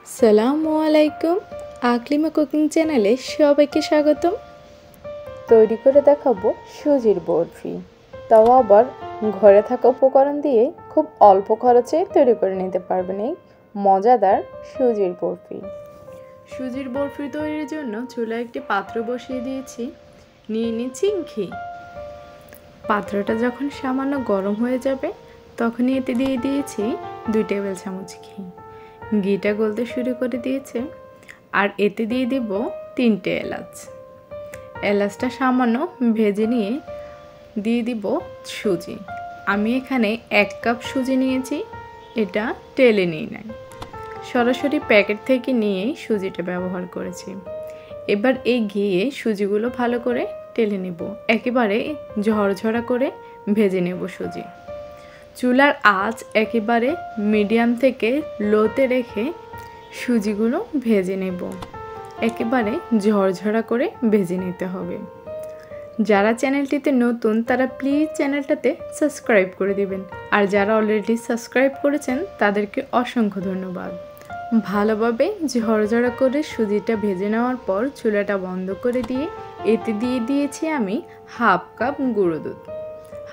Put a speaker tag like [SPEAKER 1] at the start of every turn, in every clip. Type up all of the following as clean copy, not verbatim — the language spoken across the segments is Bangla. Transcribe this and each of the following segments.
[SPEAKER 1] আসসালামু আলাইকুম। আকলিমা কুকিং চ্যানেলে সবাইকে স্বাগতম। তৈরি করে দেখাবো সুজির বরফি, তাও আবার ঘরে থাকা উপকরণ দিয়ে খুব অল্প খরচে তৈরি করে নিতে পারবেন এই মজাদার সুজির বরফি। সুজির বরফি তৈরির জন্য চুলায় একটি পাত্র বসিয়ে দিয়েছি, নিয়ে নিচ্ছি ঘি। পাত্রটা যখন সামান্য গরম হয়ে যাবে তখনই এতে দিয়ে দিয়েছি 2 টেবিল চামচ ঘি। ঘিটা গলতে শুরু করে দিয়েছে, আর এতে দিয়ে দিব 3টে এলাচ। এলাচটা সামান্য ভেজে নিয়ে দিয়ে দিব সুজি। আমি এখানে 1 কাপ সুজি নিয়েছি, এটা টেলে নিই নাই, সরাসরি প্যাকেট থেকে নিয়ে সুজিটা ব্যবহার করেছি। এবার এই ঘিয়ে সুজিগুলো ভালো করে টেলে নেব, একেবারে ঝরঝরা করে ভেজে নেব সুজি। চুলার আঁচ একেবারে মিডিয়াম থেকে লোতে রেখে সুজিগুলো ভেজে নেব, একেবারে ঝরঝরা করে ভেজে নিতে হবে। যারা চ্যানেলটিতে নতুন তারা প্লিজ চ্যানেলটাতে সাবস্ক্রাইব করে দিবেন, আর যারা অলরেডি সাবস্ক্রাইব করেছেন তাদেরকে অসংখ্য ধন্যবাদ। ভালোভাবে ঝরঝরা করে সুজিটা ভেজে নেওয়ার পর চুলাটা বন্ধ করে দিয়ে এতে দিয়ে দিয়েছি আমি 1/2 কাপ গুঁড়ো দুধ।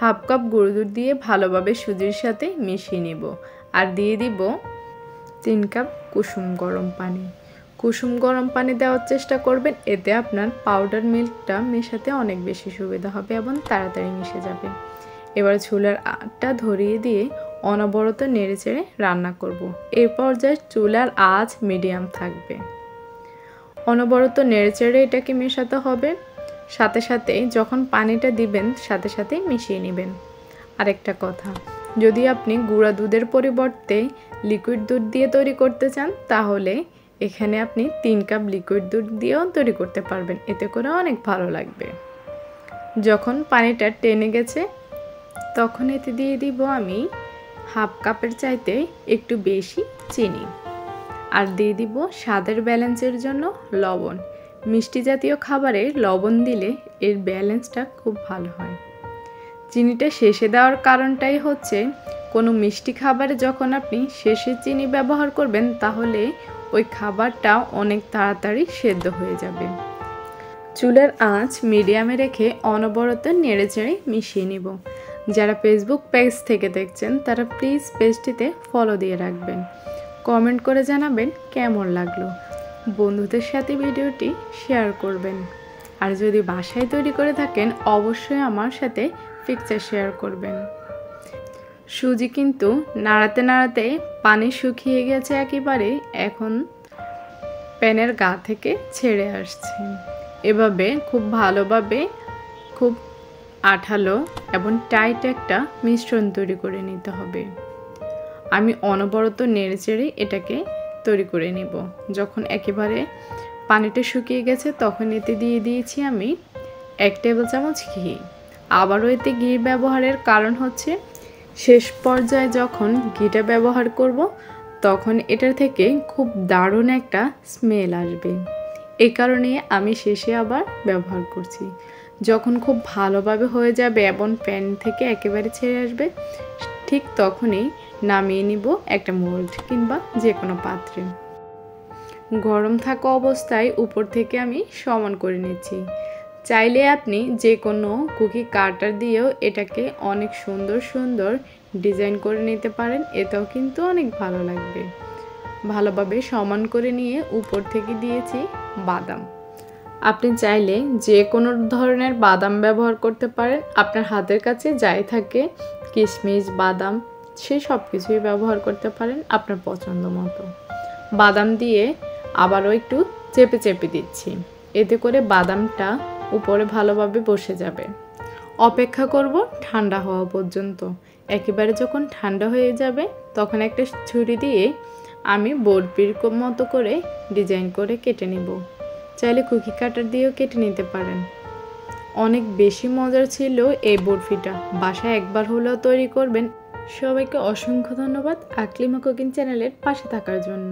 [SPEAKER 1] 1/2 কাপ গুঁড়ো দুধ দিয়ে ভালোভাবে সুজির সাথে মিশিয়ে নেব, আর দিয়ে দিব 3 কাপ কুসুম গরম পানি। কুসুম গরম পানি দেওয়ার চেষ্টা করবেন, এতে আপনার পাউডার মিল্কটা মেশাতে অনেক বেশি সুবিধা হবে এবং তাড়াতাড়ি মিশে যাবে। এবার চুলার আঁচটা ধরিয়ে দিয়ে অনবরত নেড়েচেড়ে রান্না করব। এই পর্যায়ে চুলার আঁচ মিডিয়াম থাকবে। অনবরত নেড়েচেড়ে এটাকে মেশাতে হবে, সাথে সাথে যখন পানিটা দিবেন সাথে সাথে মিশিয়ে নেবেন। আরেকটা কথা, যদি আপনি গুঁড়া দুধের পরিবর্তে লিকুইড দুধ দিয়ে তৈরি করতে চান তাহলে এখানে আপনি 3 কাপ লিকুইড দুধ দিয়েও তৈরি করতে পারবেন, এতে করে অনেক ভালো লাগবে। যখন পানিটা টেনে গেছে তখন এতে দিয়ে দিব আমি 1/2 কাপের চাইতে একটু বেশি চিনি, আর দিয়ে দিব স্বাদের ব্যালেন্সের জন্য লবণ। মিষ্টি জাতীয় খাবারে লবণ দিলে এর ব্যালেন্সটা খুব ভালো হয়। চিনিটা শেষে দেওয়ার কারণটাই হচ্ছে, কোনো মিষ্টি খাবারে যখন আপনি শেষে চিনি ব্যবহার করবেন তাহলে ওই খাবারটা অনেক তাড়াতাড়ি সেদ্ধ হয়ে যাবে। চুলার আঁচ মিডিয়ামে রেখে অনবরত নেড়েচেড়ে মিশিয়ে নিব। যারা ফেসবুক পেজ থেকে দেখছেন তারা প্লিজ পেজটিতে ফলো দিয়ে রাখবেন। কমেন্ট করে জানাবেন কেমন লাগলো। বন্ধুদের সাথে ভিডিওটি শেয়ার করবেন, আর যদি বাসায় তৈরি করে থাকেন অবশ্যই আমার সাথে পিকচার শেয়ার করবেন। সুজি কিন্তু নাড়াতে নাড়াতে পানি শুকিয়ে গেছে একেবারে, এখন প্যানের গা থেকে ছেড়ে আসছে। এভাবে খুব ভালোভাবে খুব আঠালো এবং টাইট একটা মিশ্রণ তৈরি করে নিতে হবে। আমি অনবরত নেড়েচেড়ে এটাকে তৈরি করে নেব। যখন একেবারে পানিটা শুকিয়ে গেছে তখন এতে দিয়ে দিয়েছি আমি 1 টেবিল চামচ ঘি। আবারও এতে ঘি ব্যবহারের কারণ হচ্ছে, শেষ পর্যায়ে যখন ঘিটা ব্যবহার করব তখন এটার থেকে খুব দারুণ একটা স্মেল আসবে, এই কারণে আমি শেষে আবার ব্যবহার করছি। যখন খুব ভালোভাবে হয়ে যাবে এবং প্যান থেকে একেবারে ছেড়ে আসবে ঠিক তখনই নামিয়ে নিব একটা মোল্ড কিংবা যে কোনো পাত্রে। গরম থাকা অবস্থায় উপর থেকে আমি সমান করে নিচ্ছি। চাইলে আপনি যে কোনো কুকি কাটার দিয়েও এটাকে অনেক সুন্দর সুন্দর ডিজাইন করে নিতে পারেন, এটাও কিন্তু অনেক ভালো লাগবে। ভালোভাবে সমান করে নিয়ে উপর থেকে দিয়েছি বাদাম। আপনি চাইলে যে কোনো ধরনের বাদাম ব্যবহার করতে পারেন, আপনার হাতের কাছে যাই থাকে কিশমিশ বাদাম সে সব কিছুই ব্যবহার করতে পারেন আপনার পছন্দ মতো। বাদাম দিয়ে আবারও একটু চেপে চেপে দিচ্ছি, এতে করে বাদামটা উপরে ভালোভাবে বসে যাবে। অপেক্ষা করব ঠান্ডা হওয়া পর্যন্ত। একেবারে যখন ঠান্ডা হয়ে যাবে তখন একটা ছুরি দিয়ে আমি বরফির মতো করে ডিজাইন করে কেটে নেব। চাইলে কুকি কাটার দিয়েও কেটে নিতে পারেন। অনেক বেশি মজার ছিল এই বরফিটা, বাসায় একবার হলেও তৈরি করবেন। সবাইকে অসংখ্য ধন্যবাদ আকলিমা কুকিং চ্যানেলের পাশে থাকার জন্য।